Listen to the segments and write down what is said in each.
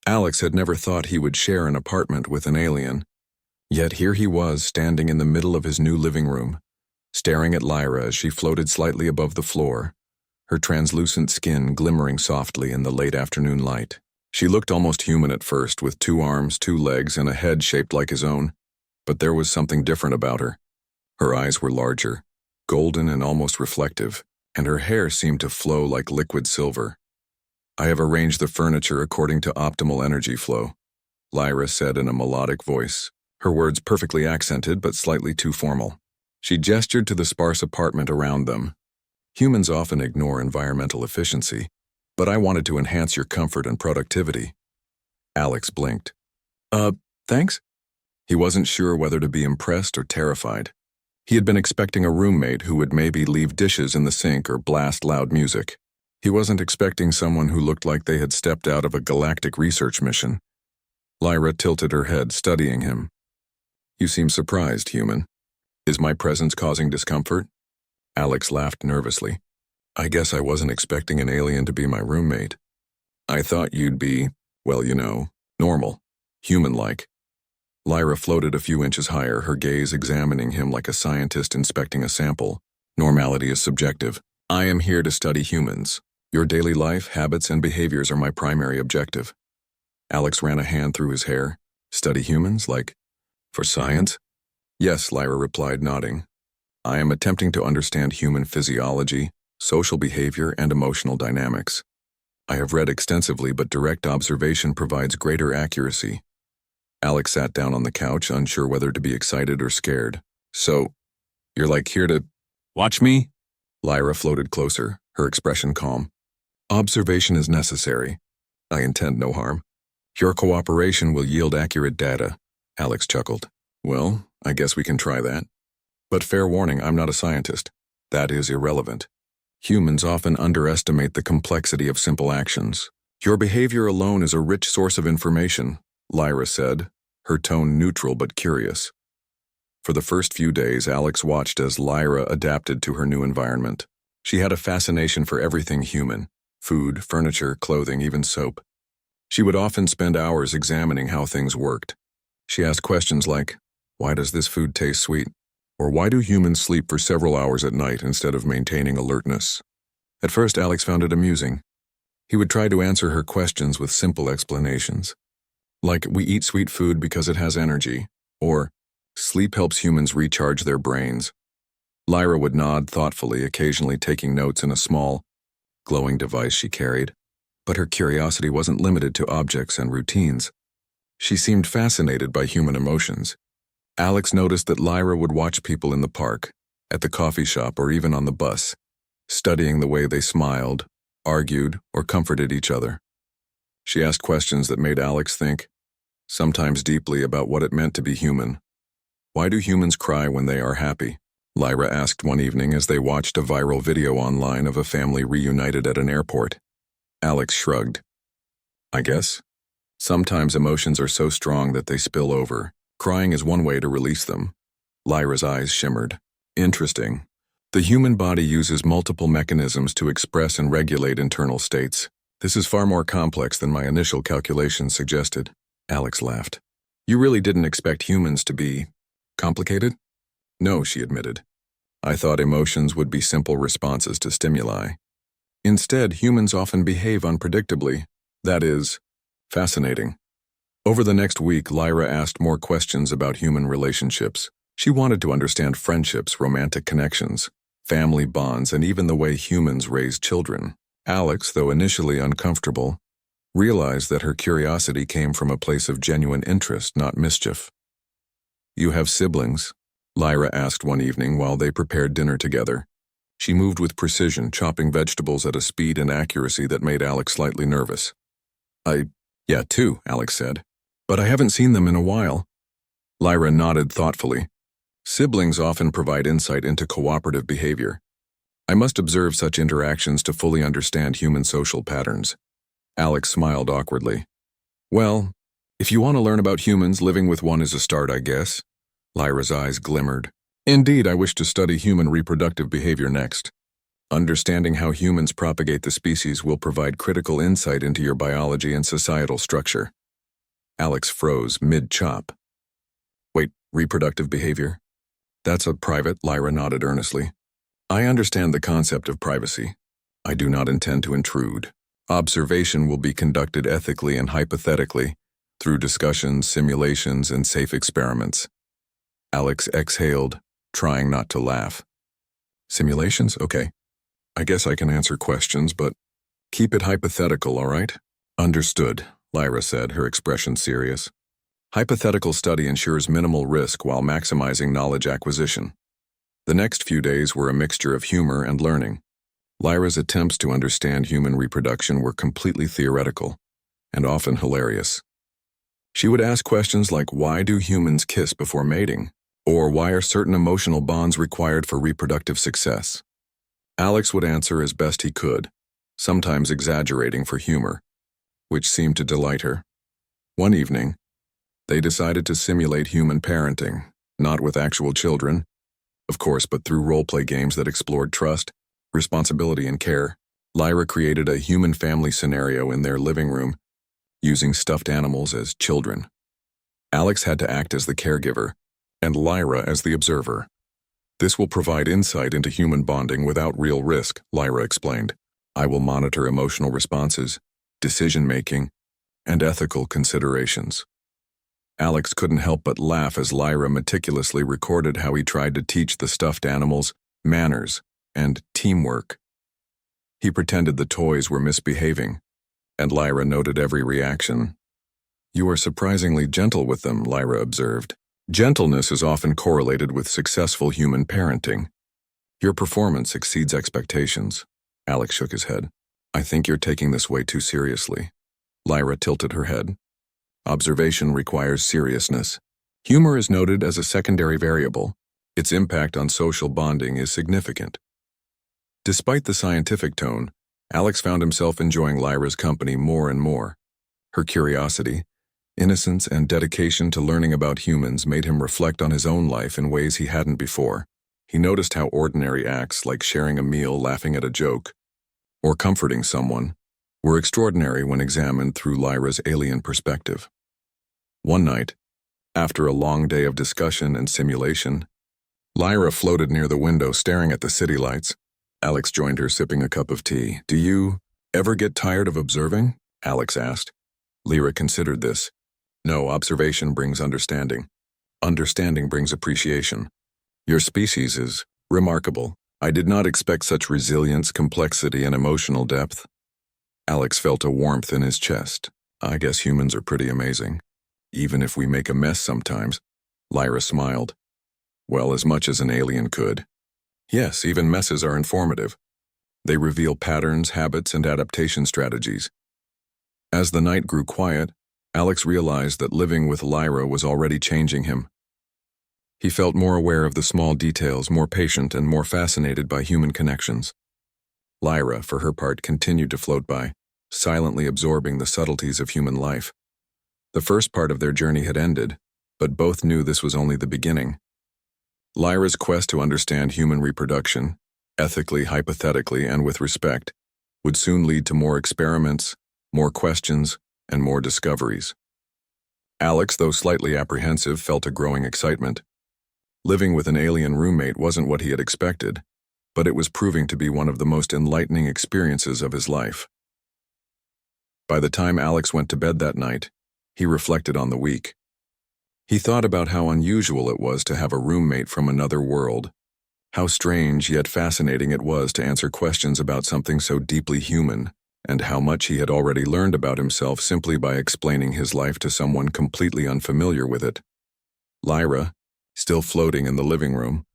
Alex had never thought he would share an apartment with an alien. Yet here he was, standing in the middle of his new living room, staring at Lyra as she floated slightly above the floor, her translucent skin glimmering softly in the late afternoon light. She looked almost human at first, with 2 arms, 2 legs, and a head shaped like his own. But there was something different about her. Her eyes were larger, golden and almost reflective, and her hair seemed to flow like liquid silver. "I have arranged the furniture according to optimal energy flow," Lyra said in a melodic voice, her words perfectly accented but slightly too formal. She gestured to the sparse apartment around them. "Humans often ignore environmental efficiency, but I wanted to enhance your comfort and productivity." Alex blinked. Thanks?" He wasn't sure whether to be impressed or terrified. He had been expecting a roommate who would maybe leave dishes in the sink or blast loud music. He wasn't expecting someone who looked like they had stepped out of a galactic research mission. Lyra tilted her head, studying him. "You seem surprised, human. Is my presence causing discomfort?" Alex laughed nervously. "I guess I wasn't expecting an alien to be my roommate. I thought you'd be, well, normal, human-like." Lyra floated a few inches higher, her gaze examining him like a scientist inspecting a sample. "Normality is subjective. I am here to study humans. Your daily life, habits, and behaviors are my primary objective." Alex ran a hand through his hair. "Study humans, like, for science?" "Yes," Lyra replied, nodding. "I am attempting to understand human physiology, social behavior, and emotional dynamics. I have read extensively, but direct observation provides greater accuracy." Alex sat down on the couch, unsure whether to be excited or scared. "So, you're like here to watch me?" Lyra floated closer, her expression calm. "Observation is necessary. I intend no harm. Your cooperation will yield accurate data." Alex chuckled. "Well, I guess we can try that. But fair warning, I'm not a scientist. That is irrelevant. Humans often underestimate the complexity of simple actions. Your behavior alone is a rich source of information," Lyra said, her tone neutral but curious. For the first few days, Alex watched as Lyra adapted to her new environment. She had a fascination for everything human: food, furniture, clothing, even soap. She would often spend hours examining how things worked. She asked questions like, "Why does this food taste sweet?" Or "Why do humans sleep for several hours at night instead of maintaining alertness?" At first, Alex found it amusing. He would try to answer her questions with simple explanations. Like, "We eat sweet food because it has energy," or "Sleep helps humans recharge their brains." Lyra would nod thoughtfully, occasionally taking notes in a small, glowing device she carried. But her curiosity wasn't limited to objects and routines. She seemed fascinated by human emotions. Alex noticed that Lyra would watch people in the park, at the coffee shop, or even on the bus, studying the way they smiled, argued, or comforted each other. She asked questions that made Alex think, sometimes deeply, about what it meant to be human. "Why do humans cry when they are happy?" Lyra asked one evening as they watched a viral video online of a family reunited at an airport. Alex shrugged. "I guess. Sometimes emotions are so strong that they spill over. Crying is one way to release them." Lyra's eyes shimmered. "Interesting. The human body uses multiple mechanisms to express and regulate internal states. This is far more complex than my initial calculations suggested." Alex laughed. "You really didn't expect humans to be complicated?" "No," she admitted. "I thought emotions would be simple responses to stimuli. Instead, humans often behave unpredictably. That is fascinating." Over the next week, Lyra asked more questions about human relationships. She wanted to understand friendships, romantic connections, family bonds, and even the way humans raise children. Alex, though initially uncomfortable, realized that her curiosity came from a place of genuine interest, not mischief. "You have siblings?" Lyra asked one evening while they prepared dinner together. She moved with precision, chopping vegetables at a speed and accuracy that made Alex slightly nervous. Yeah, 2, Alex said. "But I haven't seen them in a while." Lyra nodded thoughtfully. "Siblings often provide insight into cooperative behavior. I must observe such interactions to fully understand human social patterns." Alex smiled awkwardly. "Well, if you want to learn about humans, living with one is a start, I guess." Lyra's eyes glimmered. "Indeed, I wish to study human reproductive behavior next." Understanding how humans propagate the species will provide critical insight into your biology and societal structure. Alex froze mid-chop. Wait, reproductive behavior? That's a private, Lyra nodded earnestly. I understand the concept of privacy. I do not intend to intrude. Observation will be conducted ethically and hypothetically, through discussions, simulations, and safe experiments. Alex exhaled, trying not to laugh. Simulations? Okay. I guess I can answer questions, but keep it hypothetical, all right? Understood, Lyra said, her expression serious. Hypothetical study ensures minimal risk while maximizing knowledge acquisition. The next few days were a mixture of humor and learning. Lyra's attempts to understand human reproduction were completely theoretical, and often hilarious. She would ask questions like, why do humans kiss before mating? Or why are certain emotional bonds required for reproductive success? Alex would answer as best he could, sometimes exaggerating for humor, which seemed to delight her. One evening, they decided to simulate human parenting, not with actual children, of course, but through role-play games that explored trust, responsibility, and care. Lyra created a human family scenario in their living room, using stuffed animals as children. Alex had to act as the caregiver, and Lyra as the observer. This will provide insight into human bonding without real risk, Lyra explained. I will monitor emotional responses, decision-making, and ethical considerations. Alex couldn't help but laugh as Lyra meticulously recorded how he tried to teach the stuffed animals manners and teamwork. He pretended the toys were misbehaving, and Lyra noted every reaction. You are surprisingly gentle with them, Lyra observed. Gentleness is often correlated with successful human parenting. Your performance exceeds expectations. Alex shook his head. I think you're taking this way too seriously. Lyra tilted her head. Observation requires seriousness. Humor is noted as a secondary variable. Its impact on social bonding is significant. Despite the scientific tone, Alex found himself enjoying Lyra's company more and more. Her curiosity, innocence, and dedication to learning about humans made him reflect on his own life in ways he hadn't before. He noticed how ordinary acts like sharing a meal, laughing at a joke, or comforting someone were extraordinary when examined through Lyra's alien perspective. One night, after a long day of discussion and simulation, Lyra floated near the window staring at the city lights. Alex joined her, sipping a cup of tea. Do you ever get tired of observing? Alex asked. Lyra considered this. No, observation brings understanding. Understanding brings appreciation. Your species is remarkable. I did not expect such resilience, complexity, and emotional depth. Alex felt a warmth in his chest. I guess humans are pretty amazing. Even if we make a mess sometimes. Lyra smiled. Well, as much as an alien could. Yes, even messes are informative. They reveal patterns, habits, and adaptation strategies. As the night grew quiet, Alex realized that living with Lyra was already changing him. He felt more aware of the small details, more patient, and more fascinated by human connections. Lyra, for her part, continued to float by, silently absorbing the subtleties of human life. The first part of their journey had ended, but both knew this was only the beginning. Lyra's quest to understand human reproduction, ethically, hypothetically, and with respect, would soon lead to more experiments, more questions, and more discoveries. Alex, though slightly apprehensive, felt a growing excitement. Living with an alien roommate wasn't what he had expected, but it was proving to be one of the most enlightening experiences of his life. By the time Alex went to bed that night, he reflected on the week. He thought about how unusual it was to have a roommate from another world, how strange yet fascinating it was to answer questions about something so deeply human, and how much he had already learned about himself simply by explaining his life to someone completely unfamiliar with it. Lyra, still floating in the living room,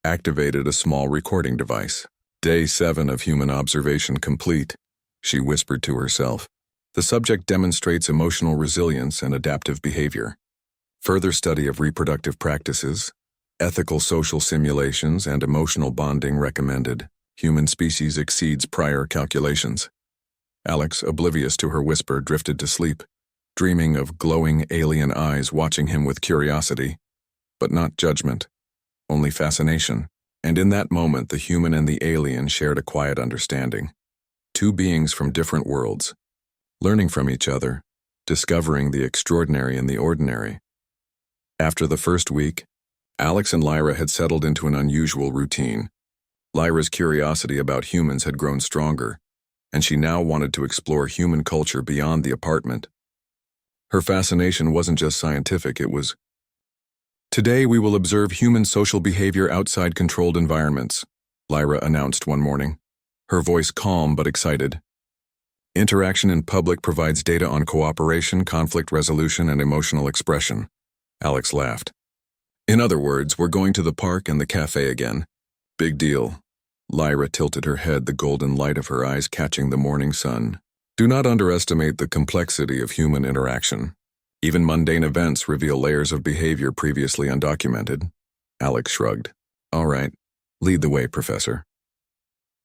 activated a small recording device. Day 7 of human observation complete, she whispered to herself. The subject demonstrates emotional resilience and adaptive behavior. Further study of reproductive practices, ethical social simulations, and emotional bonding recommended. Human species exceeds prior calculations. Alex, oblivious to her whisper, drifted to sleep, dreaming of glowing alien eyes watching him with curiosity, but not judgment, only fascination. And in that moment, the human and the alien shared a quiet understanding. Two beings from different worlds, learning from each other, discovering the extraordinary in the ordinary. After the first week, Alex and Lyra had settled into an unusual routine. Lyra's curiosity about humans had grown stronger, and she now wanted to explore human culture beyond the apartment. Her fascination wasn't just scientific, it was, "Today we will observe human social behavior outside controlled environments," Lyra announced one morning, her voice calm but excited. "Interaction in public provides data on cooperation, conflict resolution, and emotional expression," Alex laughed. "In other words, we're going to the park and the cafe again. Big deal." Lyra tilted her head, the golden light of her eyes catching the morning sun. "Do not underestimate the complexity of human interaction. Even mundane events reveal layers of behavior previously undocumented." Alex shrugged. "All right, lead the way, Professor."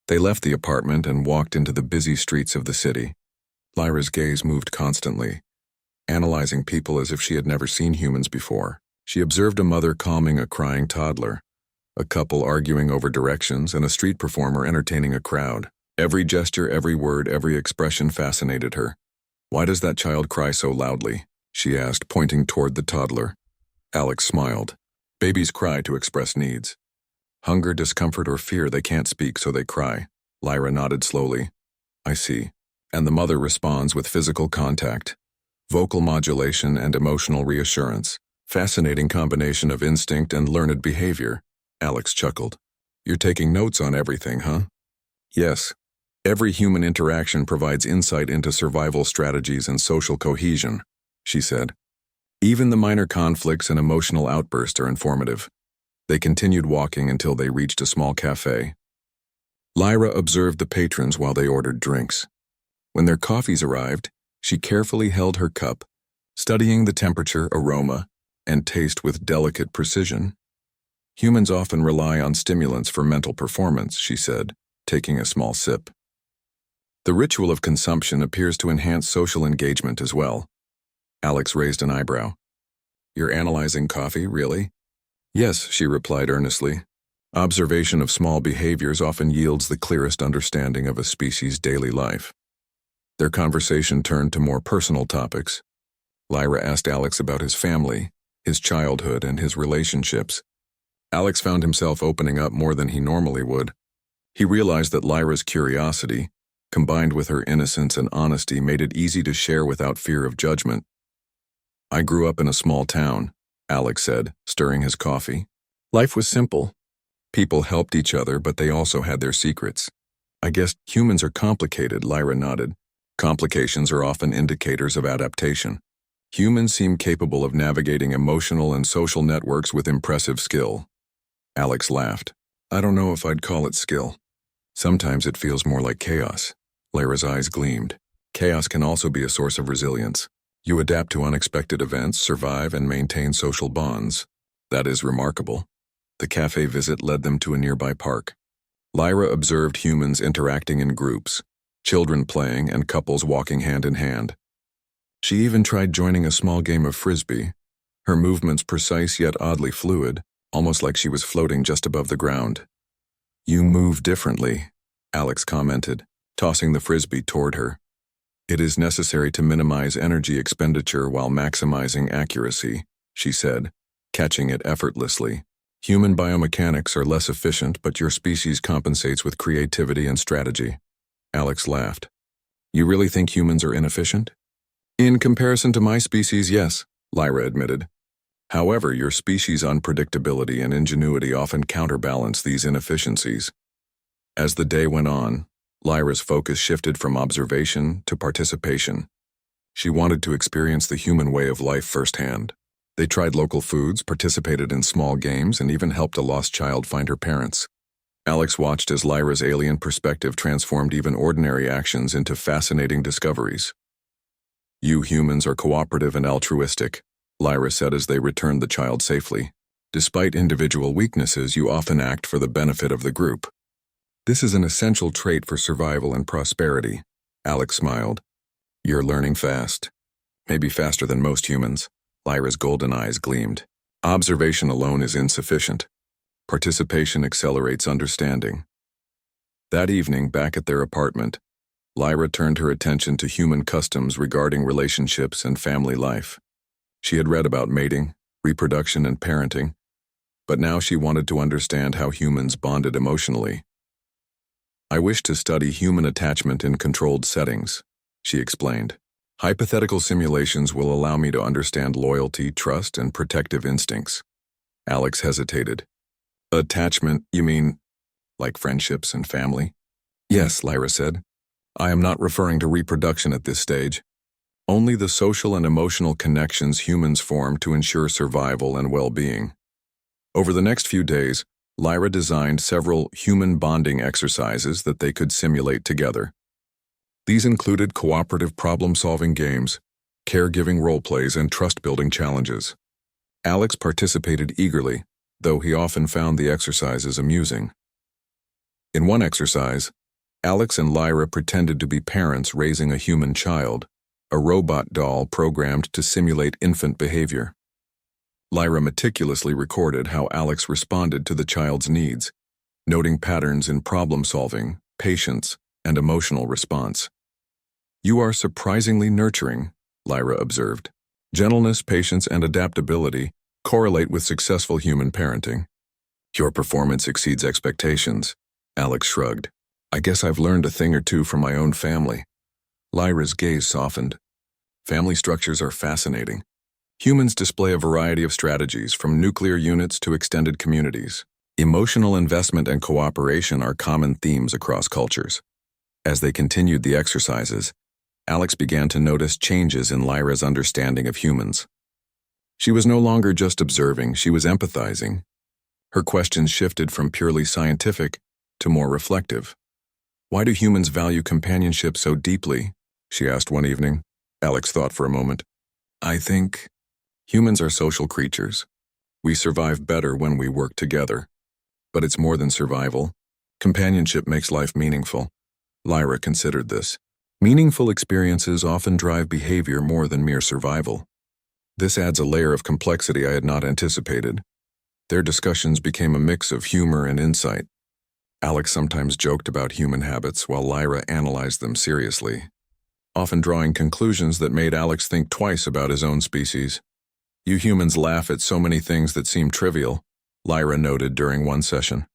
They left the apartment and walked into the busy streets of the city. Lyra's gaze moved constantly, analyzing people as if she had never seen humans before. She observed a mother calming a crying toddler, a couple arguing over directions, and a street performer entertaining a crowd. Every gesture, every word, every expression fascinated her. "Why does that child cry so loudly?" she asked, pointing toward the toddler. Alex smiled. "Babies cry to express needs. Hunger, discomfort, or fear, they can't speak, so they cry." Lyra nodded slowly. "I see." And the mother responds with physical contact, vocal modulation, and emotional reassurance. Fascinating combination of instinct and learned behavior. Alex chuckled. "You're taking notes on everything, huh?" "Yes. Every human interaction provides insight into survival strategies and social cohesion," she said. "Even the minor conflicts and emotional outbursts are informative." They continued walking until they reached a small cafe. Lyra observed the patrons while they ordered drinks. When their coffees arrived, she carefully held her cup, studying the temperature, aroma, and taste with delicate precision. "Humans often rely on stimulants for mental performance," she said, taking a small sip. "The ritual of consumption appears to enhance social engagement as well." Alex raised an eyebrow. "You're analyzing coffee, really?" "Yes," she replied earnestly. "Observation of small behaviors often yields the clearest understanding of a species' daily life." Their conversation turned to more personal topics. Lyra asked Alex about his family, his childhood, and his relationships. Alex found himself opening up more than he normally would. He realized that Lyra's curiosity, combined with her innocence and honesty, made it easy to share without fear of judgment. "I grew up in a small town," Alex said, stirring his coffee. "Life was simple. People helped each other, but they also had their secrets." "I guess humans are complicated," Lyra nodded. "Complications are often indicators of adaptation. Humans seem capable of navigating emotional and social networks with impressive skill." Alex laughed. "I don't know if I'd call it skill. Sometimes it feels more like chaos." Lyra's eyes gleamed. "Chaos can also be a source of resilience. You adapt to unexpected events, survive, and maintain social bonds. That is remarkable." The cafe visit led them to a nearby park. Lyra observed humans interacting in groups, children playing and couples walking hand in hand. She even tried joining a small game of frisbee, her movements precise yet oddly fluid, almost like she was floating just above the ground. "You move differently," Alex commented, tossing the frisbee toward her. "It is necessary to minimize energy expenditure while maximizing accuracy," she said, catching it effortlessly. "Human biomechanics are less efficient, but your species compensates with creativity and strategy." Alex laughed. "You really think humans are inefficient?" "In comparison to my species, yes," Lyra admitted. "However, your species' unpredictability and ingenuity often counterbalance these inefficiencies." As the day went on, Lyra's focus shifted from observation to participation. She wanted to experience the human way of life firsthand. They tried local foods, participated in small games, and even helped a lost child find her parents. Alex watched as Lyra's alien perspective transformed even ordinary actions into fascinating discoveries. "You humans are cooperative and altruistic," Lyra said as they returned the child safely. "Despite individual weaknesses, you often act for the benefit of the group. This is an essential trait for survival and prosperity." Alex smiled. "You're learning fast. Maybe faster than most humans." Lyra's golden eyes gleamed. "Observation alone is insufficient. Participation accelerates understanding. That evening, back at their apartment, Lyra turned her attention to human customs regarding relationships and family life. She had read about mating, reproduction, and parenting, but now she wanted to understand how humans bonded emotionally. "I wish to study human attachment in controlled settings," she explained. "Hypothetical simulations will allow me to understand loyalty, trust, and protective instincts." Alex hesitated. "Attachment, you mean like friendships and family?" "Yes," Lyra said. "I am not referring to reproduction at this stage. Only the social and emotional connections humans form to ensure survival and well-being." Over the next few days, Lyra designed several human bonding exercises that they could simulate together. These included cooperative problem-solving games, caregiving role-plays, and trust-building challenges. Alex participated eagerly, though he often found the exercises amusing. In one exercise, Alex and Lyra pretended to be parents raising a human child, a robot doll programmed to simulate infant behavior. Lyra meticulously recorded how Alex responded to the child's needs, noting patterns in problem-solving, patience, and emotional response. "You are surprisingly nurturing," Lyra observed. "Gentleness, patience, and adaptability correlate with successful human parenting." "Your performance exceeds expectations," Alex shrugged. "I guess I've learned a thing or two from my own family." Lyra's gaze softened. "Family structures are fascinating. Humans display a variety of strategies, from nuclear units to extended communities. Emotional investment and cooperation are common themes across cultures." As they continued the exercises, Alex began to notice changes in Lyra's understanding of humans. She was no longer just observing, she was empathizing. Her questions shifted from purely scientific to more reflective. "Why do humans value companionship so deeply?" she asked one evening. Alex thought for a moment. "I think humans are social creatures. We survive better when we work together. But it's more than survival. Companionship makes life meaningful." Lyra considered this. "Meaningful experiences often drive behavior more than mere survival." This adds a layer of complexity I had not anticipated. Their discussions became a mix of humor and insight. Alex sometimes joked about human habits while Lyra analyzed them seriously, often drawing conclusions that made Alex think twice about his own species. "You humans laugh at so many things that seem trivial," Lyra noted during one session.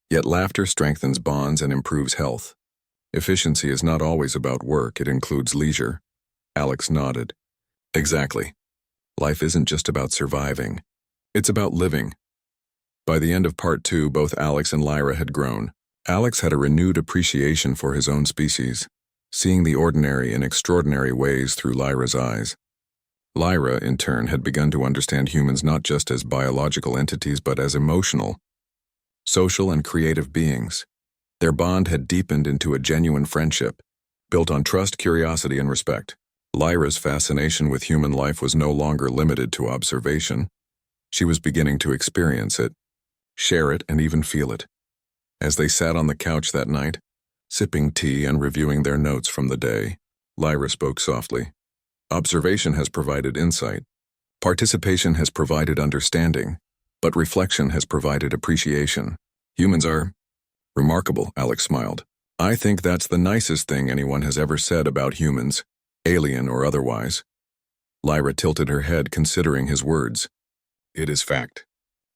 "Yet laughter strengthens bonds and improves health. Efficiency is not always about work, it includes leisure." Alex nodded. "Exactly. Life isn't just about surviving. It's about living." By the end of part 2, both Alex and Lyra had grown. Alex had a renewed appreciation for his own species, seeing the ordinary in extraordinary ways through Lyra's eyes. Lyra, in turn, had begun to understand humans not just as biological entities but as emotional, social, and creative beings. Their bond had deepened into a genuine friendship, built on trust, curiosity, and respect. Lyra's fascination with human life was no longer limited to observation. She was beginning to experience it, share it, and even feel it. As they sat on the couch that night, sipping tea and reviewing their notes from the day, Lyra spoke softly. "Observation has provided insight. Participation has provided understanding. But reflection has provided appreciation. Humans are remarkable," Alex smiled. "I think that's the nicest thing anyone has ever said about humans, alien or otherwise." Lyra tilted her head, considering his words. "It is fact.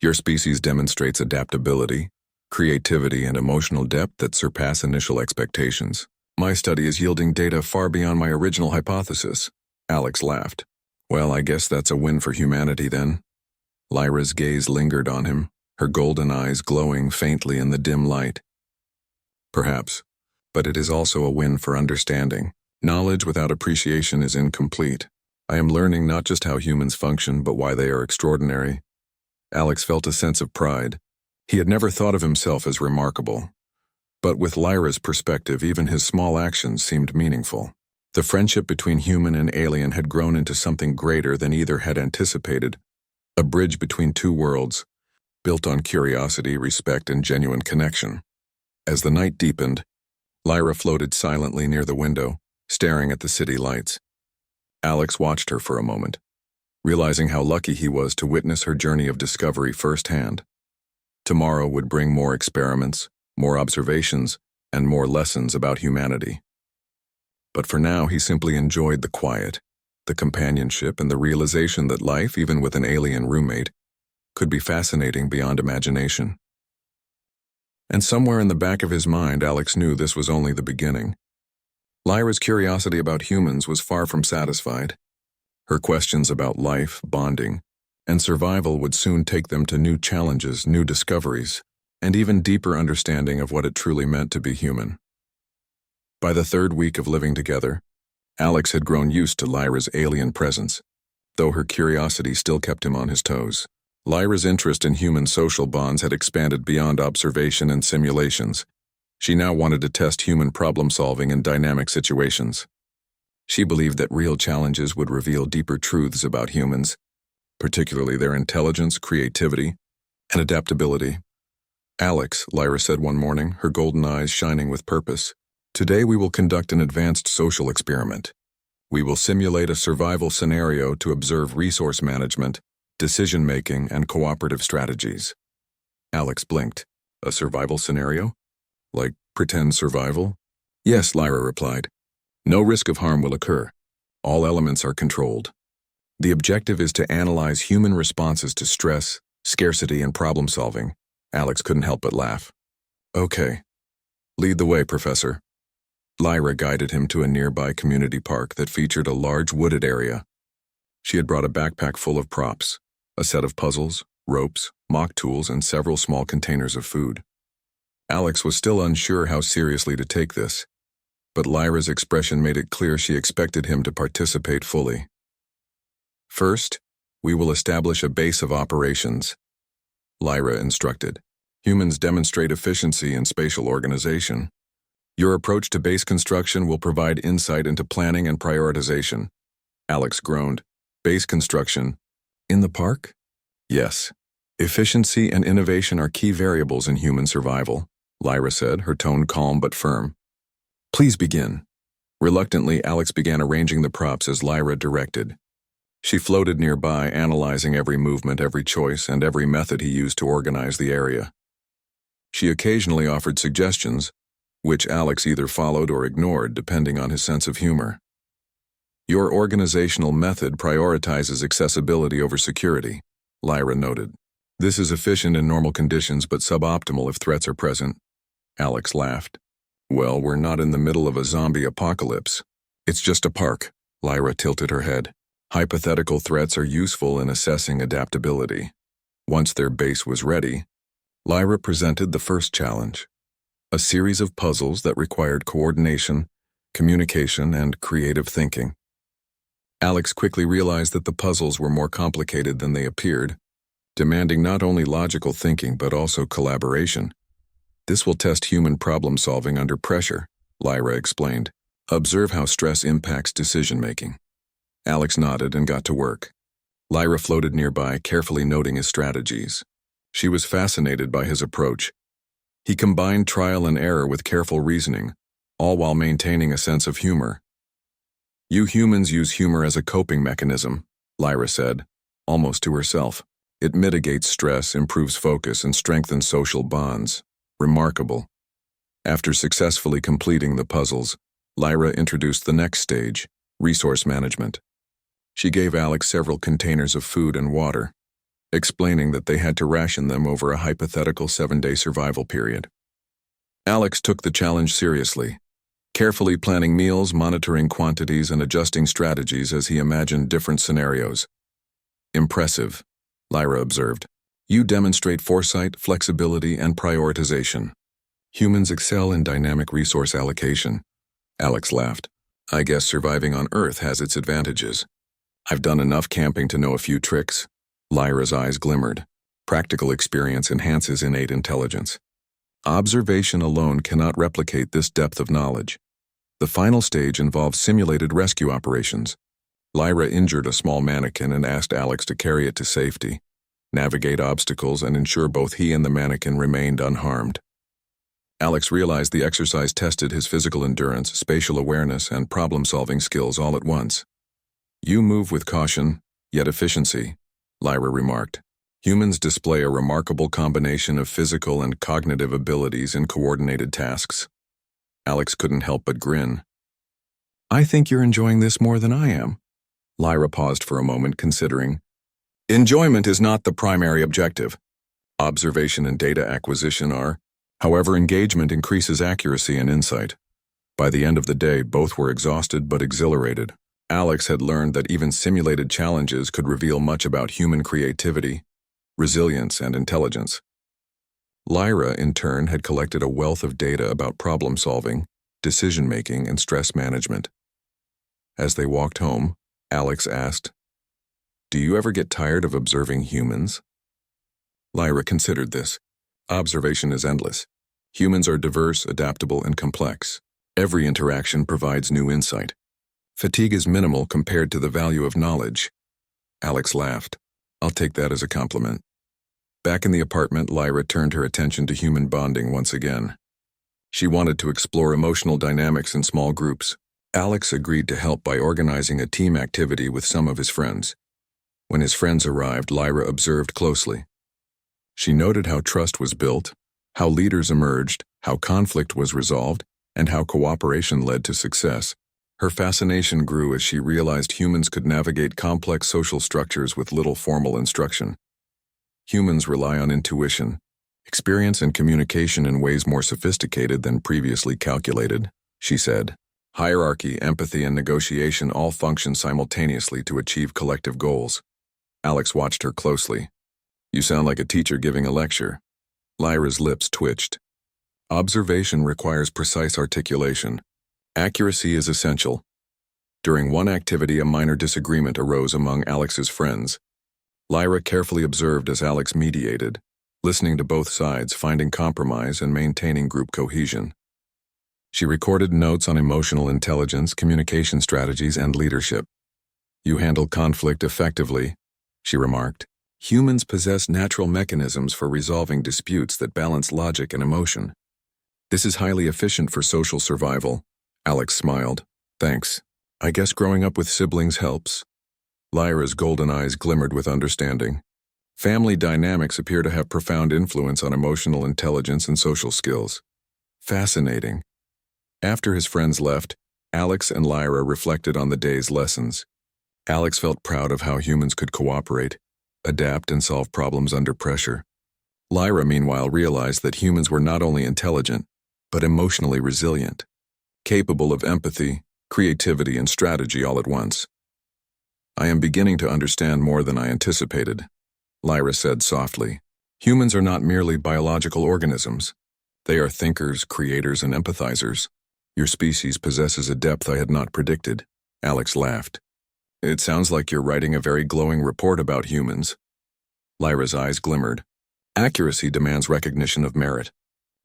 Your species demonstrates adaptability, creativity, and emotional depth that surpass initial expectations. My study is yielding data far beyond my original hypothesis." Alex laughed. "Well, I guess that's a win for humanity then." Lyra's gaze lingered on him, her golden eyes glowing faintly in the dim light. "Perhaps, but it is also a win for understanding. Knowledge without appreciation is incomplete. I am learning not just how humans function, but why they are extraordinary." Alex felt a sense of pride. He had never thought of himself as remarkable. But with Lyra's perspective, even his small actions seemed meaningful. The friendship between human and alien had grown into something greater than either had anticipated, a bridge between two worlds, built on curiosity, respect, and genuine connection. As the night deepened, Lyra floated silently near the window, staring at the city lights. Alex watched her for a moment, realizing how lucky he was to witness her journey of discovery firsthand. Tomorrow would bring more experiments, more observations, and more lessons about humanity. But for now, he simply enjoyed the quiet, the companionship, and the realization that life, even with an alien roommate, could be fascinating beyond imagination. And somewhere in the back of his mind, Alex knew this was only the beginning. Lyra's curiosity about humans was far from satisfied. Her questions about life, bonding, and survival would soon take them to new challenges, new discoveries, and even deeper understanding of what it truly meant to be human. By the third week of living together, Alex had grown used to Lyra's alien presence, though her curiosity still kept him on his toes. Lyra's interest in human social bonds had expanded beyond observation and simulations. She now wanted to test human problem-solving in dynamic situations. She believed that real challenges would reveal deeper truths about humans, particularly their intelligence, creativity, and adaptability. "Alex," Lyra said one morning, her golden eyes shining with purpose, "today we will conduct an advanced social experiment. We will simulate a survival scenario to observe resource management, decision-making, and cooperative strategies." Alex blinked. "A survival scenario? Like pretend survival?" "Yes," Lyra replied. "No risk of harm will occur. All elements are controlled. The objective is to analyze human responses to stress, scarcity, and problem-solving." Alex couldn't help but laugh. "Okay. Lead the way, Professor." Lyra guided him to a nearby community park that featured a large wooded area. She had brought a backpack full of props, a set of puzzles, ropes, mock tools, and several small containers of food. Alex was still unsure how seriously to take this, but Lyra's expression made it clear she expected him to participate fully. "First, we will establish a base of operations," Lyra instructed. "Humans demonstrate efficiency in spatial organization. Your approach to base construction will provide insight into planning and prioritization." Alex groaned. "Base construction? In the park?" "Yes. Efficiency and innovation are key variables in human survival," Lyra said, her tone calm but firm. "Please begin." Reluctantly, Alex began arranging the props as Lyra directed. She floated nearby, analyzing every movement, every choice, and every method he used to organize the area. She occasionally offered suggestions, which Alex either followed or ignored, depending on his sense of humor. "Your organizational method prioritizes accessibility over security," Lyra noted. "This is efficient in normal conditions but suboptimal if threats are present." Alex laughed. "Well, we're not in the middle of a zombie apocalypse. It's just a park." Lyra tilted her head. "Hypothetical threats are useful in assessing adaptability." Once their base was ready, Lyra presented the first challenge, a series of puzzles that required coordination, communication, and creative thinking. Alex quickly realized that the puzzles were more complicated than they appeared, demanding not only logical thinking but also collaboration. "This will test human problem-solving under pressure," Lyra explained. "Observe how stress impacts decision-making." Alex nodded and got to work. Lyra floated nearby, carefully noting his strategies. She was fascinated by his approach. He combined trial and error with careful reasoning, all while maintaining a sense of humor. "You humans use humor as a coping mechanism," Lyra said, almost to herself. "It mitigates stress, improves focus, and strengthens social bonds. Remarkable." After successfully completing the puzzles, Lyra introduced the next stage, resource management. She gave Alex several containers of food and water, explaining that they had to ration them over a hypothetical 7-day survival period. Alex took the challenge seriously, carefully planning meals, monitoring quantities, and adjusting strategies as he imagined different scenarios. "Impressive," Lyra observed. "You demonstrate foresight, flexibility, and prioritization. Humans excel in dynamic resource allocation." Alex laughed. "I guess surviving on Earth has its advantages. I've done enough camping to know a few tricks." Lyra's eyes glimmered. "Practical experience enhances innate intelligence. Observation alone cannot replicate this depth of knowledge. The final stage involves simulated rescue operations." Lyra injured a small mannequin and asked Alex to carry it to safety, navigate obstacles, and ensure both he and the mannequin remained unharmed. Alex realized the exercise tested his physical endurance, spatial awareness, and problem-solving skills all at once. "You move with caution, yet efficiency," Lyra remarked. Humans display a remarkable combination of physical and cognitive abilities in coordinated tasks. Alex couldn't help but grin. I think you're enjoying this more than I am. Lyra paused for a moment, considering. Enjoyment is not the primary objective. Observation and data acquisition are. However, engagement increases accuracy and insight. By the end of the day, both were exhausted but exhilarated. Alex had learned that even simulated challenges could reveal much about human creativity, resilience, and intelligence. Lyra, in turn, had collected a wealth of data about problem-solving, decision-making, and stress management. As they walked home, Alex asked, "Do you ever get tired of observing humans?" Lyra considered this. Observation is endless. Humans are diverse, adaptable, and complex. Every interaction provides new insight. Fatigue is minimal compared to the value of knowledge. Alex laughed. I'll take that as a compliment. Back in the apartment, Lyra turned her attention to human bonding once again. She wanted to explore emotional dynamics in small groups. Alex agreed to help by organizing a team activity with some of his friends. When his friends arrived, Lyra observed closely. She noted how trust was built, how leaders emerged, how conflict was resolved, and how cooperation led to success. Her fascination grew as she realized humans could navigate complex social structures with little formal instruction. Humans rely on intuition, experience, and communication in ways more sophisticated than previously calculated, she said. Hierarchy, empathy, and negotiation all function simultaneously to achieve collective goals. Alex watched her closely. You sound like a teacher giving a lecture. Lyra's lips twitched. Observation requires precise articulation. Accuracy is essential. During one activity, a minor disagreement arose among Alex's friends. Lyra carefully observed as Alex mediated, listening to both sides, finding compromise, and maintaining group cohesion. She recorded notes on emotional intelligence, communication strategies, and leadership. You handle conflict effectively, she remarked. Humans possess natural mechanisms for resolving disputes that balance logic and emotion. This is highly efficient for social survival. Alex smiled. Thanks. I guess growing up with siblings helps. Lyra's golden eyes glimmered with understanding. Family dynamics appear to have profound influence on emotional intelligence and social skills. Fascinating. After his friends left, Alex and Lyra reflected on the day's lessons. Alex felt proud of how humans could cooperate, adapt, and solve problems under pressure. Lyra, meanwhile, realized that humans were not only intelligent, but emotionally resilient, capable of empathy, creativity, and strategy all at once. I am beginning to understand more than I anticipated, Lyra said softly. Humans are not merely biological organisms. They are thinkers, creators, and empathizers. Your species possesses a depth I had not predicted. Alex laughed. It sounds like you're writing a very glowing report about humans. Lyra's eyes glimmered. Accuracy demands recognition of merit.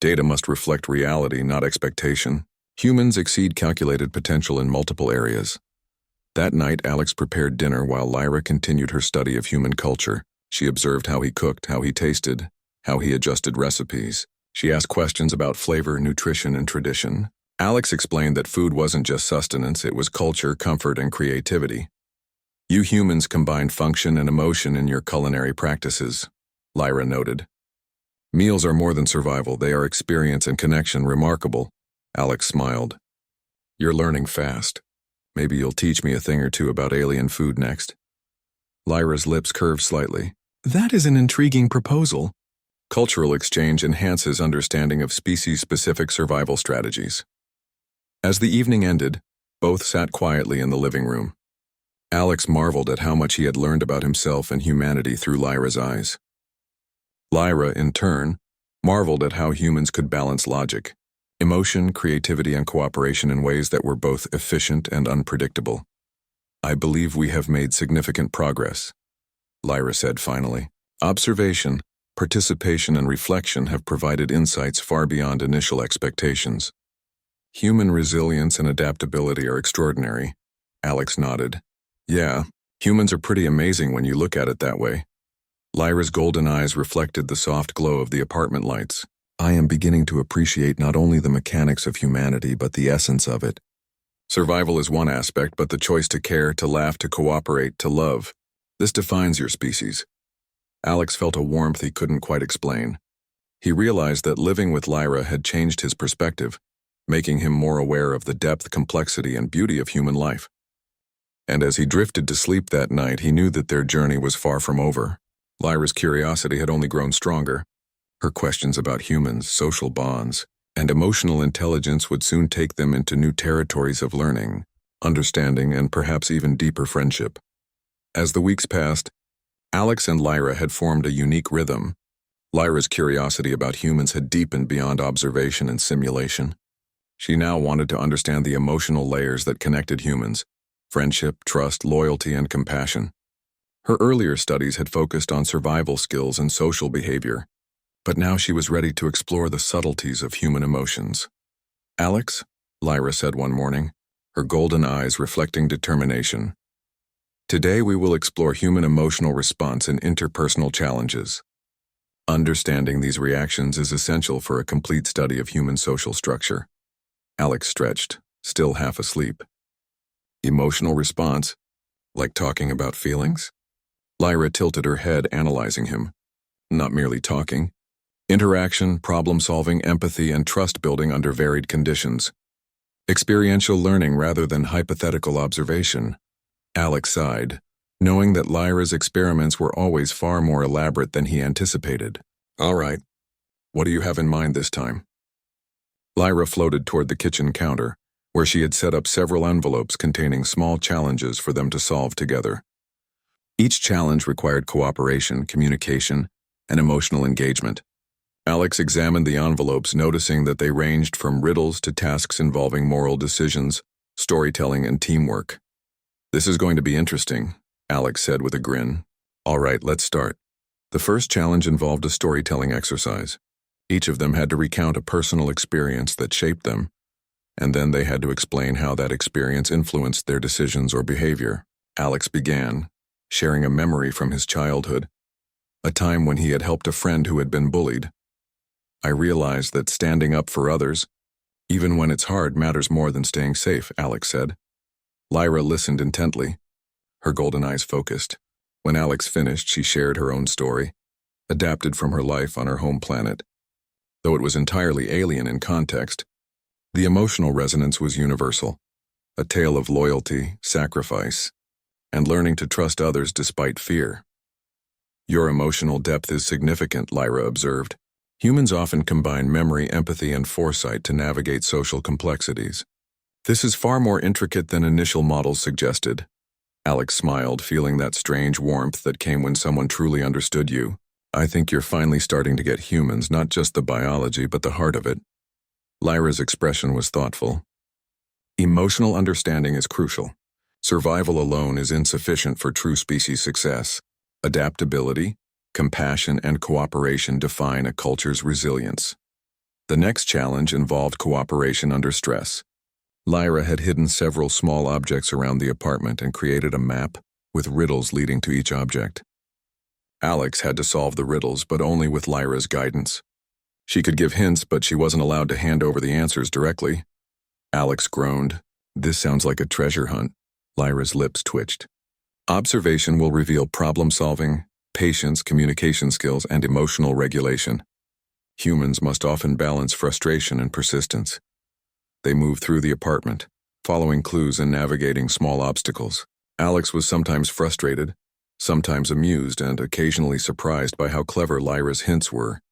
Data must reflect reality, not expectation. Humans exceed calculated potential in multiple areas. That night, Alex prepared dinner while Lyra continued her study of human culture. She observed how he cooked, how he tasted, how he adjusted recipes. She asked questions about flavor, nutrition, and tradition. Alex explained that food wasn't just sustenance, it was culture, comfort, and creativity. You humans combine function and emotion in your culinary practices, Lyra noted. Meals are more than survival, they are experience and connection. Remarkable. Alex smiled. You're learning fast. Maybe you'll teach me a thing or two about alien food next. Lyra's lips curved slightly. That is an intriguing proposal. Cultural exchange enhances understanding of species-specific survival strategies. As the evening ended, both sat quietly in the living room. Alex marveled at how much he had learned about himself and humanity through Lyra's eyes. Lyra, in turn, marveled at how humans could balance logic, emotion, creativity, and cooperation in ways that were both efficient and unpredictable. I believe we have made significant progress, Lyra said finally. Observation, participation, and reflection have provided insights far beyond initial expectations. Human resilience and adaptability are extraordinary. Alex nodded. Yeah, humans are pretty amazing when you look at it that way. Lyra's golden eyes reflected the soft glow of the apartment lights. I am beginning to appreciate not only the mechanics of humanity, but the essence of it. Survival is one aspect, but the choice to care, to laugh, to cooperate, to love, this defines your species. Alex felt a warmth he couldn't quite explain. He realized that living with Lyra had changed his perspective, making him more aware of the depth, complexity, and beauty of human life. And as he drifted to sleep that night, he knew that their journey was far from over. Lyra's curiosity had only grown stronger. Her questions about humans, social bonds, and emotional intelligence would soon take them into new territories of learning, understanding, and perhaps even deeper friendship. As the weeks passed, Alex and Lyra had formed a unique rhythm. Lyra's curiosity about humans had deepened beyond observation and simulation. She now wanted to understand the emotional layers that connected humans: friendship, trust, loyalty, and compassion. Her earlier studies had focused on survival skills and social behavior, but now she was ready to explore the subtleties of human emotions. "Alex," Lyra said one morning, her golden eyes reflecting determination, "today we will explore human emotional response and interpersonal challenges. Understanding these reactions is essential for a complete study of human social structure." Alex stretched, still half asleep. "Emotional response? Like talking about feelings?" Lyra tilted her head, analyzing him. "Not merely talking. Interaction, problem-solving, empathy, and trust-building under varied conditions. Experiential learning rather than hypothetical observation." Alex sighed, knowing that Lyra's experiments were always far more elaborate than he anticipated. "All right. What do you have in mind this time?" Lyra floated toward the kitchen counter, where she had set up several envelopes containing small challenges for them to solve together. Each challenge required cooperation, communication, and emotional engagement. Alex examined the envelopes, noticing that they ranged from riddles to tasks involving moral decisions, storytelling, and teamwork. "This is going to be interesting," Alex said with a grin. "All right, let's start." The first challenge involved a storytelling exercise. Each of them had to recount a personal experience that shaped them, and then they had to explain how that experience influenced their decisions or behavior. Alex began, sharing a memory from his childhood, a time when he had helped a friend who had been bullied. "I realized that standing up for others, even when it's hard, matters more than staying safe," Alex said. Lyra listened intently, her golden eyes focused. When Alex finished, she shared her own story, adapted from her life on her home planet. Though it was entirely alien in context, the emotional resonance was universal, a tale of loyalty, sacrifice, and learning to trust others despite fear. "Your emotional depth is significant," Lyra observed. "Humans often combine memory, empathy, and foresight to navigate social complexities. This is far more intricate than initial models suggested." Alex smiled, feeling that strange warmth that came when someone truly understood you. "I think you're finally starting to get humans, not just the biology, but the heart of it." Lyra's expression was thoughtful. "Emotional understanding is crucial. Survival alone is insufficient for true species success. Adaptability, compassion, and cooperation define a culture's resilience." The next challenge involved cooperation under stress. Lyra had hidden several small objects around the apartment and created a map with riddles leading to each object. Alex had to solve the riddles, but only with Lyra's guidance. She could give hints, but she wasn't allowed to hand over the answers directly. Alex groaned. "This sounds like a treasure hunt." Lyra's lips twitched. "Observation will reveal problem-solving, patience, communication skills, and emotional regulation. Humans must often balance frustration and persistence." They moved through the apartment, following clues and navigating small obstacles. Alex was sometimes frustrated, sometimes amused, and occasionally surprised by how clever Lyra's hints were.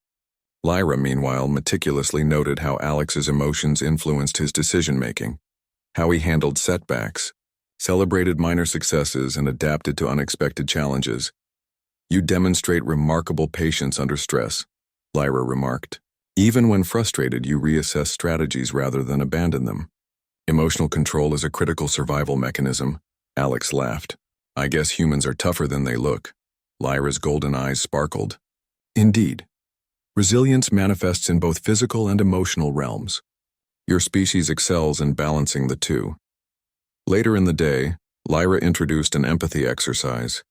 Lyra, meanwhile, meticulously noted how Alex's emotions influenced his decision-making, how he handled setbacks, celebrated minor successes, and adapted to unexpected challenges. "You demonstrate remarkable patience under stress," Lyra remarked. "Even when frustrated, you reassess strategies rather than abandon them. Emotional control is a critical survival mechanism." Alex laughed. "I guess humans are tougher than they look." Lyra's golden eyes sparkled. "Indeed. Resilience manifests in both physical and emotional realms. Your species excels in balancing the two." Later in the day, Lyra introduced an empathy exercise.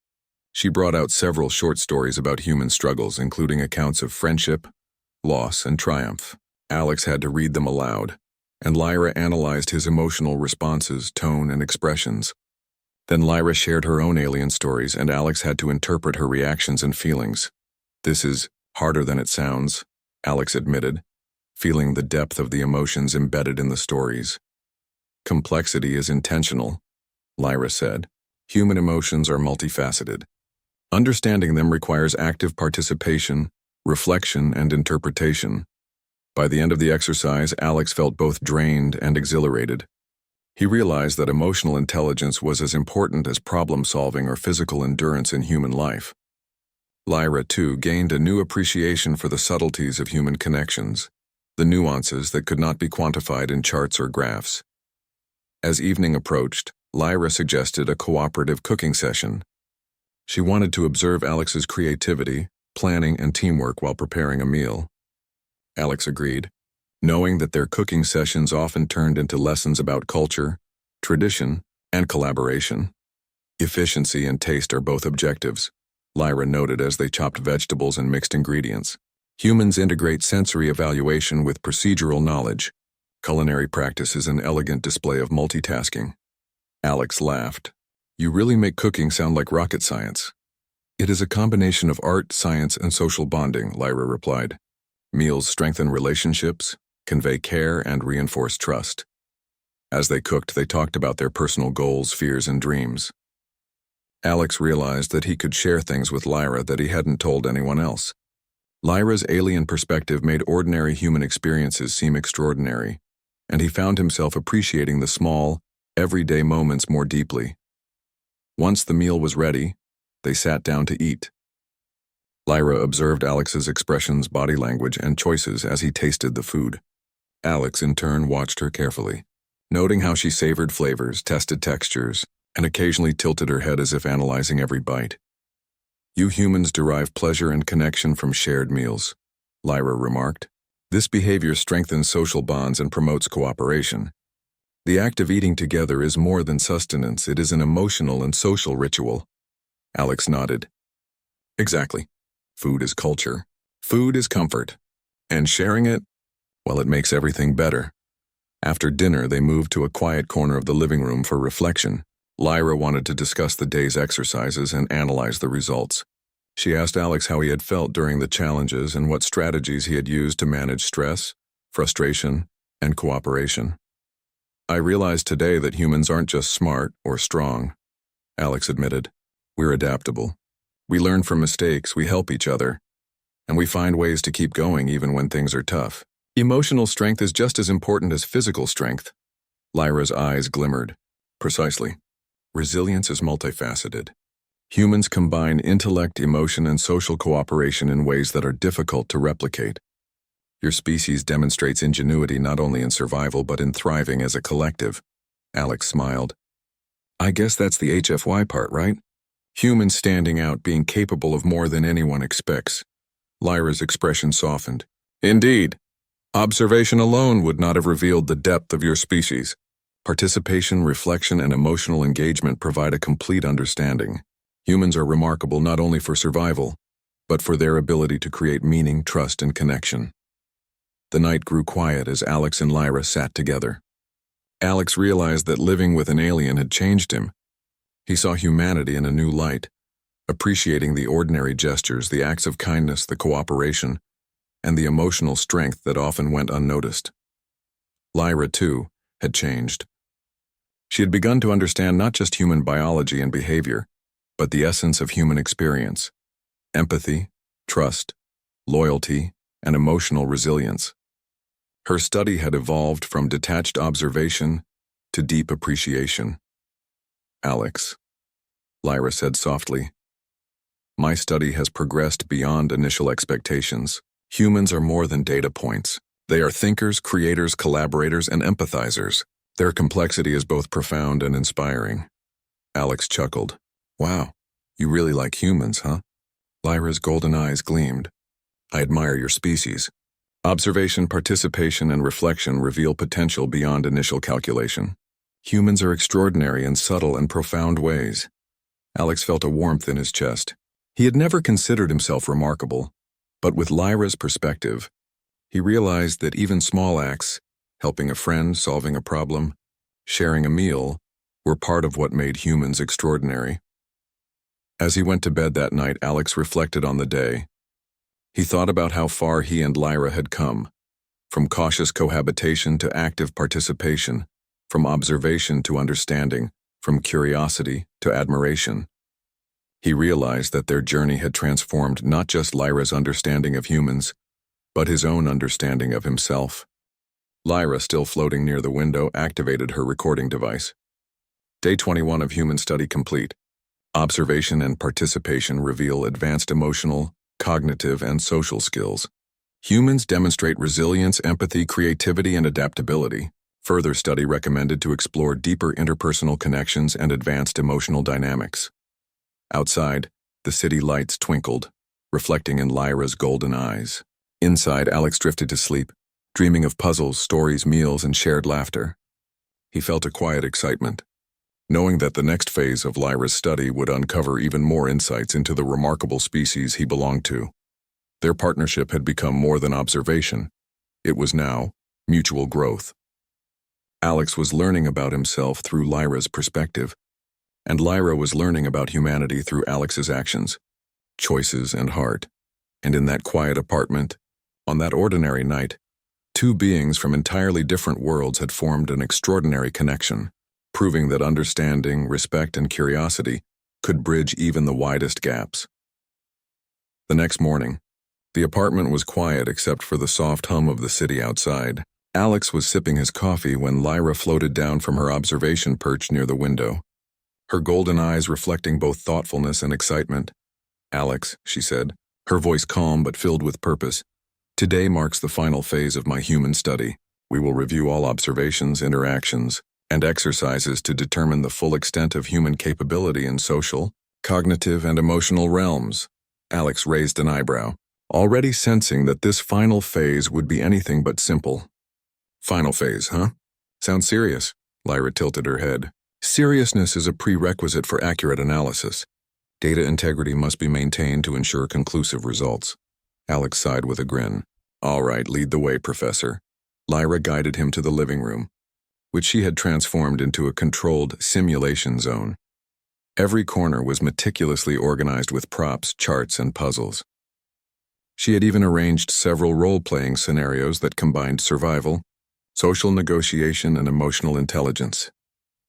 She brought out several short stories about human struggles, including accounts of friendship, loss, and triumph. Alex had to read them aloud, and Lyra analyzed his emotional responses, tone, and expressions. Then Lyra shared her own alien stories, and Alex had to interpret her reactions and feelings. "This is harder than it sounds," Alex admitted, feeling the depth of the emotions embedded in the stories. "Complexity is intentional," Lyra said. "Human emotions are multifaceted. Understanding them requires active participation, reflection, and interpretation." By the end of the exercise, Alex felt both drained and exhilarated. He realized that emotional intelligence was as important as problem-solving or physical endurance in human life. Lyra, too, gained a new appreciation for the subtleties of human connections, the nuances that could not be quantified in charts or graphs. As evening approached, Lyra suggested a cooperative cooking session. She wanted to observe Alex's creativity, planning, and teamwork while preparing a meal. Alex agreed, knowing that their cooking sessions often turned into lessons about culture, tradition, and collaboration. Efficiency and taste are both objectives, Lyra noted as they chopped vegetables and mixed ingredients. Humans integrate sensory evaluation with procedural knowledge. Culinary practice is an elegant display of multitasking. Alex laughed. "You really make cooking sound like rocket science." "It is a combination of art, science, and social bonding," Lyra replied. "Meals strengthen relationships, convey care, and reinforce trust." As they cooked, they talked about their personal goals, fears, and dreams. Alex realized that he could share things with Lyra that he hadn't told anyone else. Lyra's alien perspective made ordinary human experiences seem extraordinary, and he found himself appreciating the small, everyday moments more deeply. Once the meal was ready, they sat down to eat. Lyra observed Alex's expressions, body language, and choices as he tasted the food. Alex, in turn, watched her carefully, noting how she savored flavors, tested textures, and occasionally tilted her head as if analyzing every bite. "You humans derive pleasure and connection from shared meals," Lyra remarked. "This behavior strengthens social bonds and promotes cooperation. The act of eating together is more than sustenance, it is an emotional and social ritual." Alex nodded. "Exactly. Food is culture. Food is comfort. And sharing it, well, it makes everything better." After dinner, they moved to a quiet corner of the living room for reflection. Lyra wanted to discuss the day's exercises and analyze the results. She asked Alex how he had felt during the challenges and what strategies he had used to manage stress, frustration, and cooperation. "I realized today that humans aren't just smart or strong," Alex admitted. "We're adaptable. We learn from mistakes, we help each other, and we find ways to keep going even when things are tough. Emotional strength is just as important as physical strength." Lyra's eyes glimmered. "Precisely. Resilience is multifaceted. Humans combine intellect, emotion, and social cooperation in ways that are difficult to replicate. Your species demonstrates ingenuity not only in survival but in thriving as a collective." Alex smiled. "I guess that's the HFY part, right? Humans standing out, being capable of more than anyone expects." Lyra's expression softened. "Indeed. Observation alone would not have revealed the depth of your species. Participation, reflection, and emotional engagement provide a complete understanding. Humans are remarkable not only for survival, but for their ability to create meaning, trust, and connection." The night grew quiet as Alex and Lyra sat together. Alex realized that living with an alien had changed him. He saw humanity in a new light, appreciating the ordinary gestures, the acts of kindness, the cooperation, and the emotional strength that often went unnoticed. Lyra, too, had changed. She had begun to understand not just human biology and behavior, but the essence of human experience: empathy, trust, loyalty, and emotional resilience. Her study had evolved from detached observation to deep appreciation. "Alex," Lyra said softly, "my study has progressed beyond initial expectations. Humans are more than data points. They are thinkers, creators, collaborators, and empathizers. Their complexity is both profound and inspiring." Alex chuckled. "Wow, you really like humans, huh?" Lyra's golden eyes gleamed. "I admire your species. Observation, participation, and reflection reveal potential beyond initial calculation. Humans are extraordinary in subtle and profound ways." Alex felt a warmth in his chest. He had never considered himself remarkable, but with Lyra's perspective, he realized that even small acts, helping a friend, solving a problem, sharing a meal, were part of what made humans extraordinary. As he went to bed that night, Alex reflected on the day. He thought about how far he and Lyra had come, from cautious cohabitation to active participation, from observation to understanding, from curiosity to admiration. He realized that their journey had transformed not just Lyra's understanding of humans, but his own understanding of himself. Lyra, still floating near the window, activated her recording device. Day 21 of Human Study complete. Observation and participation reveal advanced emotional, cognitive, and social skills. Humans demonstrate resilience, empathy, creativity, and adaptability. Further study recommended to explore deeper interpersonal connections and advanced emotional dynamics. Outside, the city lights twinkled, reflecting in Lyra's golden eyes. Inside, Alex drifted to sleep, dreaming of puzzles, stories, meals, and shared laughter. He felt a quiet excitement, knowing that the next phase of Lyra's study would uncover even more insights into the remarkable species he belonged to. Their partnership had become more than observation. It was now mutual growth. Alex was learning about himself through Lyra's perspective, and Lyra was learning about humanity through Alex's actions, choices, and heart. And in that quiet apartment, on that ordinary night, two beings from entirely different worlds had formed an extraordinary connection, proving that understanding, respect, and curiosity could bridge even the widest gaps. The next morning, the apartment was quiet except for the soft hum of the city outside. Alex was sipping his coffee when Lyra floated down from her observation perch near the window, her golden eyes reflecting both thoughtfulness and excitement. "Alex," she said, her voice calm but filled with purpose, "today marks the final phase of my human study. We will review all observations, interactions, and exercises to determine the full extent of human capability in social, cognitive, and emotional realms." Alex raised an eyebrow, already sensing that this final phase would be anything but simple. "Final phase, huh? Sounds serious." Lyra tilted her head. "Seriousness is a prerequisite for accurate analysis. Data integrity must be maintained to ensure conclusive results." Alex sighed with a grin. "All right, lead the way, Professor." Lyra guided him to the living room, which she had transformed into a controlled simulation zone. Every corner was meticulously organized with props, charts, and puzzles. She had even arranged several role-playing scenarios that combined survival, social negotiation, and emotional intelligence.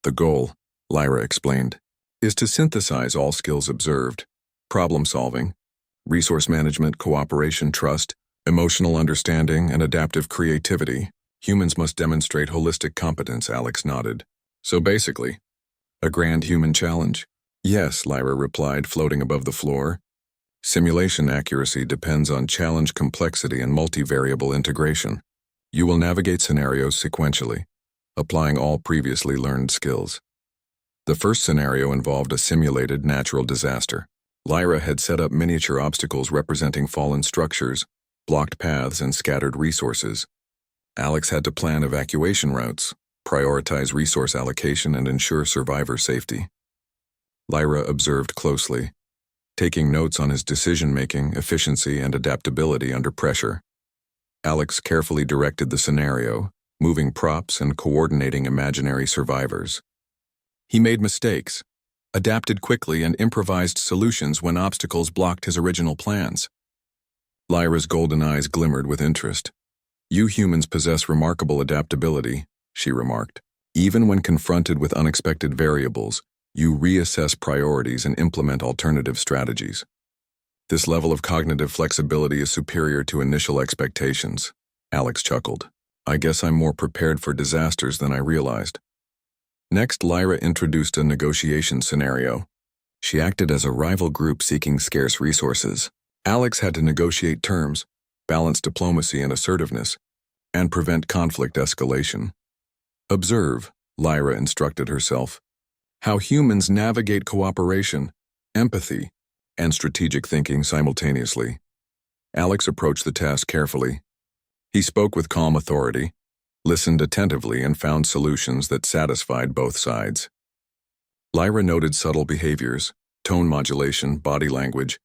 "The goal," Lyra explained, "is to synthesize all skills observed: problem-solving, resource management, cooperation, trust, emotional understanding, and adaptive creativity. Humans must demonstrate holistic competence." Alex nodded. "So basically, a grand human challenge?" "Yes," Lyra replied, floating above the floor. "Simulation accuracy depends on challenge complexity and multivariable integration. You will navigate scenarios sequentially, applying all previously learned skills." The first scenario involved a simulated natural disaster. Lyra had set up miniature obstacles representing fallen structures, blocked paths, and scattered resources. Alex had to plan evacuation routes, prioritize resource allocation, and ensure survivor safety. Lyra observed closely, taking notes on his decision-making, efficiency, and adaptability under pressure. Alex carefully directed the scenario, moving props and coordinating imaginary survivors. He made mistakes, adapted quickly, and improvised solutions when obstacles blocked his original plans. Lyra's golden eyes glimmered with interest. "You humans possess remarkable adaptability," she remarked. "Even when confronted with unexpected variables, you reassess priorities and implement alternative strategies. This level of cognitive flexibility is superior to initial expectations." Alex chuckled. "I guess I'm more prepared for disasters than I realized." Next, Lyra introduced a negotiation scenario. She acted as a rival group seeking scarce resources. Alex had to negotiate terms, balance diplomacy and assertiveness, and prevent conflict escalation. "Observe," Lyra instructed herself, "how humans navigate cooperation, empathy, and strategic thinking simultaneously." Alex approached the task carefully. He spoke with calm authority, listened attentively, and found solutions that satisfied both sides. Lyra noted subtle behaviors, tone modulation, body language,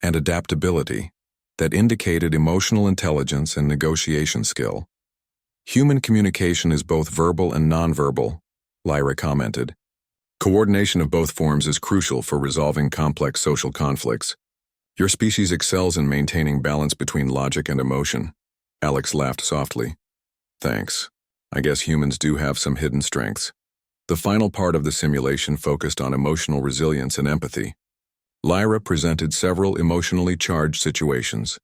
and adaptability that indicated emotional intelligence and negotiation skill. "Human communication is both verbal and nonverbal," Lyra commented. Coordination of both forms is crucial for resolving complex social conflicts. Your species excels in maintaining balance between logic and emotion. Alex laughed softly. Thanks. I guess humans do have some hidden strengths. The final part of the simulation focused on emotional resilience and empathy. Lyra presented several emotionally charged situations.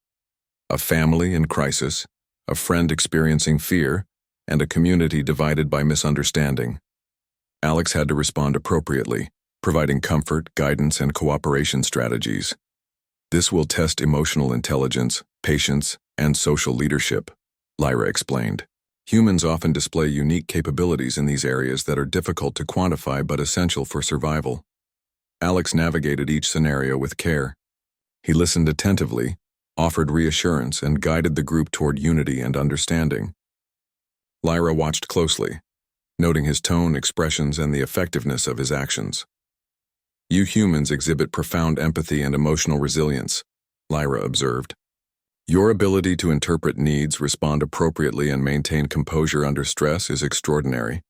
A family in crisis, a friend experiencing fear, and a community divided by misunderstanding. Alex had to respond appropriately, providing comfort, guidance, and cooperation strategies. This will test emotional intelligence, patience, and social leadership, Lyra explained. Humans often display unique capabilities in these areas that are difficult to quantify but essential for survival. Alex navigated each scenario with care. He listened attentively, offered reassurance, and guided the group toward unity and understanding. Lyra watched closely, noting his tone, expressions, and the effectiveness of his actions. You humans exhibit profound empathy and emotional resilience, Lyra observed. Your ability to interpret needs, respond appropriately, and maintain composure under stress is extraordinary.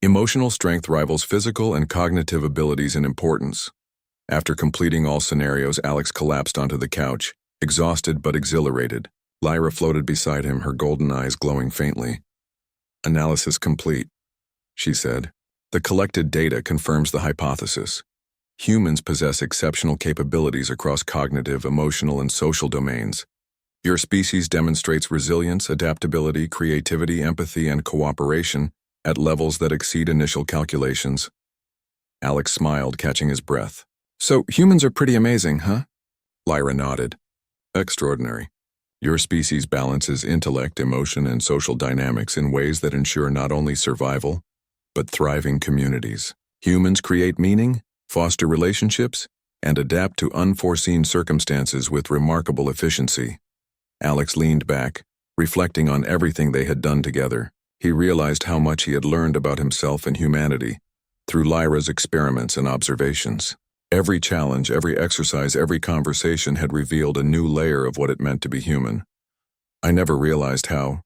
Emotional strength rivals physical and cognitive abilities in importance. After completing all scenarios, Alex collapsed onto the couch, exhausted but exhilarated. Lyra floated beside him, her golden eyes glowing faintly. Analysis complete, she said. The collected data confirms the hypothesis. Humans possess exceptional capabilities across cognitive, emotional, and social domains. Your species demonstrates resilience, adaptability, creativity, empathy, and cooperation at levels that exceed initial calculations. Alex smiled, catching his breath. So, humans are pretty amazing, huh? Lyra nodded. Extraordinary. Your species balances intellect, emotion, and social dynamics in ways that ensure not only survival, but thriving communities. Humans create meaning, foster relationships, and adapt to unforeseen circumstances with remarkable efficiency. Alex leaned back, reflecting on everything they had done together. He realized how much he had learned about himself and humanity through Lyra's experiments and observations. Every challenge, every exercise, every conversation had revealed a new layer of what it meant to be human. I never realized how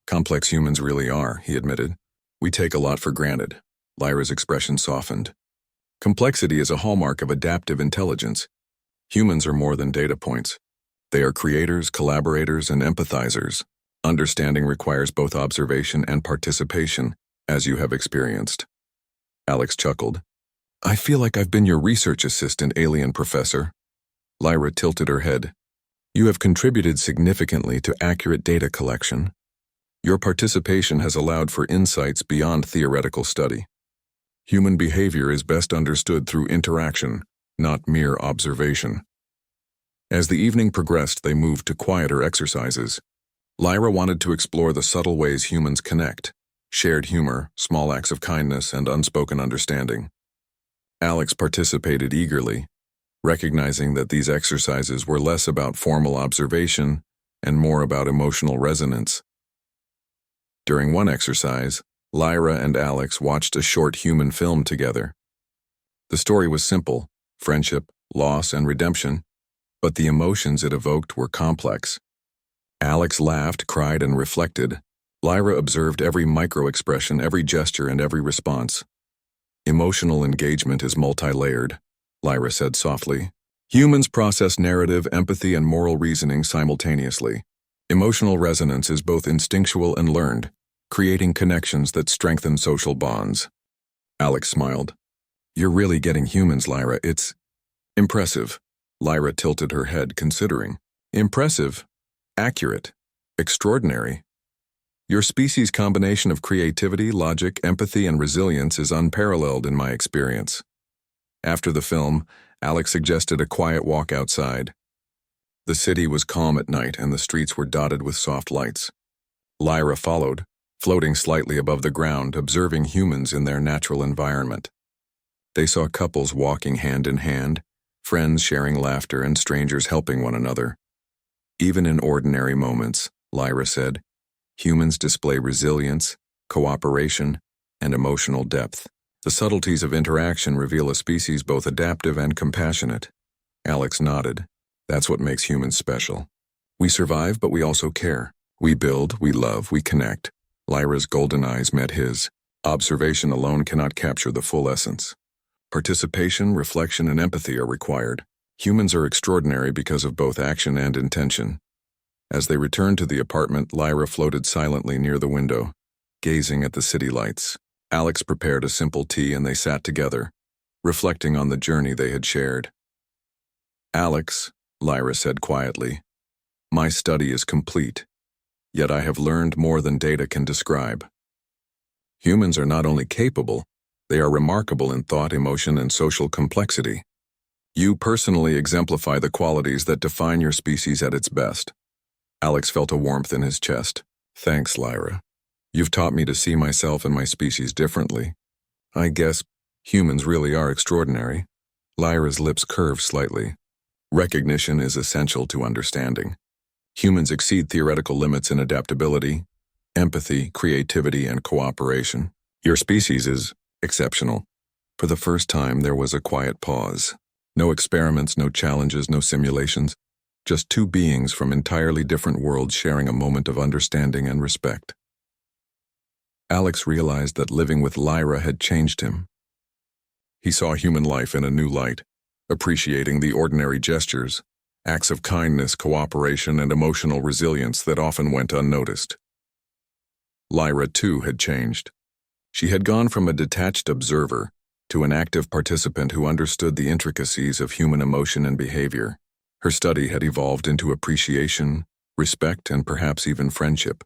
complex humans really are, he admitted. We take a lot for granted. Lyra's expression softened. Complexity is a hallmark of adaptive intelligence. Humans are more than data points. They are creators, collaborators, and empathizers. Understanding requires both observation and participation, as you have experienced. Alex chuckled. I feel like I've been your research assistant, alien professor. Lyra tilted her head. You have contributed significantly to accurate data collection. Your participation has allowed for insights beyond theoretical study. Human behavior is best understood through interaction, not mere observation. As the evening progressed, they moved to quieter exercises. Lyra wanted to explore the subtle ways humans connect, shared humor, small acts of kindness, and unspoken understanding. Alex participated eagerly, recognizing that these exercises were less about formal observation and more about emotional resonance. During one exercise, Lyra and Alex watched a short human film together. The story was simple: friendship, loss, and redemption, but the emotions it evoked were complex. Alex laughed, cried, and reflected. Lyra observed every micro-expression, every gesture, and every response. Emotional engagement is multi-layered, Lyra said softly. Humans process narrative, empathy, and moral reasoning simultaneously. Emotional resonance is both instinctual and learned, creating connections that strengthen social bonds. Alex smiled. You're really getting humans, Lyra. It's impressive. Lyra tilted her head, considering. Impressive, accurate, extraordinary. Your species' combination of creativity, logic, empathy, and resilience is unparalleled in my experience. After the film, Alex suggested a quiet walk outside. The city was calm at night and the streets were dotted with soft lights. Lyra followed, floating slightly above the ground, observing humans in their natural environment. They saw couples walking hand in hand, friends sharing laughter, and strangers helping one another. Even in ordinary moments, Lyra said, humans display resilience, cooperation, and emotional depth. The subtleties of interaction reveal a species both adaptive and compassionate. Alex nodded. That's what makes humans special. We survive, but we also care. We build, we love, we connect. Lyra's golden eyes met his. Observation alone cannot capture the full essence. Participation, reflection, and empathy are required. Humans are extraordinary because of both action and intention. As they returned to the apartment, Lyra floated silently near the window, gazing at the city lights. Alex prepared a simple tea and they sat together, reflecting on the journey they had shared. "Alex," Lyra said quietly, "my study is complete, yet I have learned more than data can describe. Humans are not only capable, they are remarkable in thought, emotion, and social complexity. You personally exemplify the qualities that define your species at its best." Alex felt a warmth in his chest. "Thanks, Lyra. You've taught me to see myself and my species differently. I guess humans really are extraordinary." Lyra's lips curved slightly. "Recognition is essential to understanding. Humans exceed theoretical limits in adaptability, empathy, creativity, and cooperation. Your species is exceptional." For the first time, there was a quiet pause. No experiments, no challenges, no simulations. Just two beings from entirely different worlds sharing a moment of understanding and respect. Alex realized that living with Lyra had changed him. He saw human life in a new light, appreciating the ordinary gestures, acts of kindness, cooperation, and emotional resilience that often went unnoticed. Lyra, too, had changed. She had gone from a detached observer to an active participant who understood the intricacies of human emotion and behavior. Her study had evolved into appreciation, respect, and perhaps even friendship.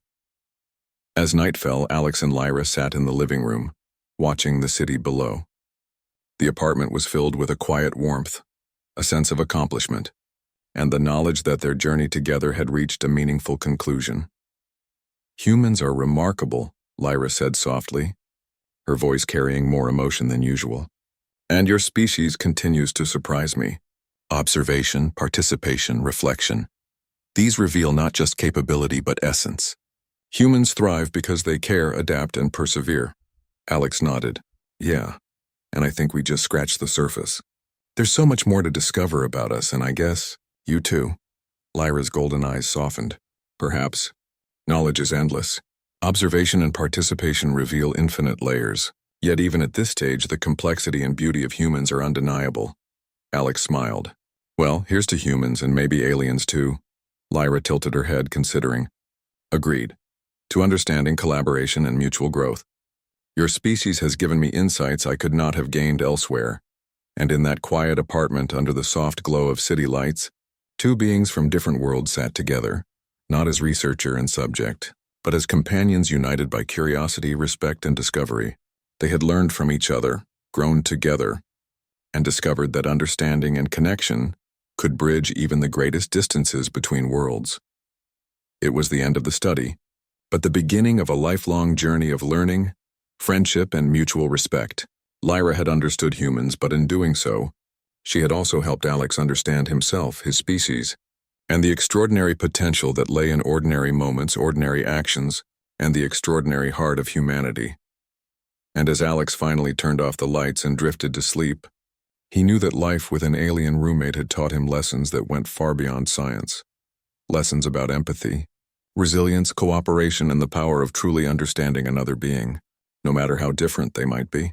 As night fell, Alex and Lyra sat in the living room, watching the city below. The apartment was filled with a quiet warmth, a sense of accomplishment, and the knowledge that their journey together had reached a meaningful conclusion. "Humans are remarkable," Lyra said softly, her voice carrying more emotion than usual. "And your species continues to surprise me. Observation, participation, reflection. These reveal not just capability but essence. Humans thrive because they care, adapt, and persevere." Alex nodded. "Yeah, and I think we just scratched the surface. There's so much more to discover about us, and I guess you too." Lyra's golden eyes softened. "Perhaps. Knowledge is endless. Observation and participation reveal infinite layers. Yet even at this stage, the complexity and beauty of humans are undeniable." Alex smiled. "Well, here's to humans and maybe aliens too." Lyra tilted her head, considering. "Agreed. To understanding, collaboration, and mutual growth. Your species has given me insights I could not have gained elsewhere." And in that quiet apartment under the soft glow of city lights, two beings from different worlds sat together, not as researcher and subject, but as companions united by curiosity, respect, and discovery. They had learned from each other, grown together, and discovered that understanding and connection could bridge even the greatest distances between worlds. It was the end of the study, but the beginning of a lifelong journey of learning, friendship, and mutual respect. Lyra had understood humans, but in doing so, she had also helped Alex understand himself, his species, and the extraordinary potential that lay in ordinary moments, ordinary actions, and the extraordinary heart of humanity. And as Alex finally turned off the lights and drifted to sleep, he knew that life with an alien roommate had taught him lessons that went far beyond science. Lessons about empathy, resilience, cooperation, and the power of truly understanding another being, no matter how different they might be.